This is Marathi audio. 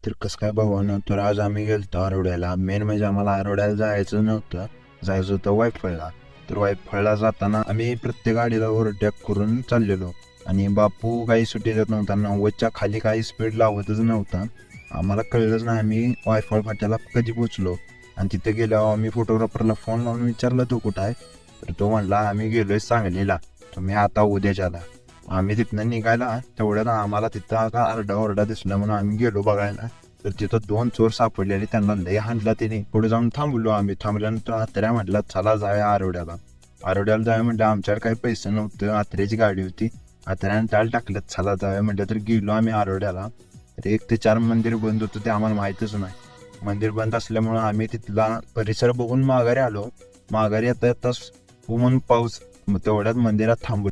तर कसं काय भावानं, तर आज आम्ही गेलतो आरोड्याला. मेन म्हणजे आम्हाला आरोड्याला जायचं नव्हतं, जायचं होतं वायफळला. तर वायफळला जाताना आम्ही प्रत्येक गाडीला ओव्हरटेक करून चाललेलो आणि बापू काही सुट्टी देत नव्हता. 90च्या खाली काही स्पीड लावतच नव्हता. आम्हाला कळलंच नाही आम्ही वायफळ फाट्याला कधी पोचलो. आणि तिथे गेल्यावर आम्ही फोटोग्राफरला फोन लावून विचारलं तो कुठं आहे. तर तो म्हणला आम्ही गेलोय सांगलीला, तुम्ही आता उद्याच्याला. आम्ही तिथनं निघायला तेवढ्यात आम्हाला तिथं आता आरडाओरडा दिसला म्हणून आम्ही गेलो बघायला. तर तिथं 2 चोर सापडलेले, त्यांना लय हाणला तिने. पुढे जाऊन थांबलो आम्ही. थांबल्यानंतर आत्र्या म्हटला चला जाऊया आरोड्याला. आरोड्याला जाऊया म्हटलं, आमच्याकडे काही पैसे नव्हते, आत्र्याची गाडी होती. आत्र्याने टाळ टाकलं, चला जाऊया म्हटलं. तर गेलो आम्ही आरोड्याला. तर 1 ते 4 मंदिर बंद होतं ते आम्हाला माहीतच नाही. मंदिर बंद असल्यामुळं आम्ही तिथला परिसर बघून माघारी आलो. माघारी येता येताच ऊन पाऊस, मग तेवढ्यात मंदिरात थांबलो.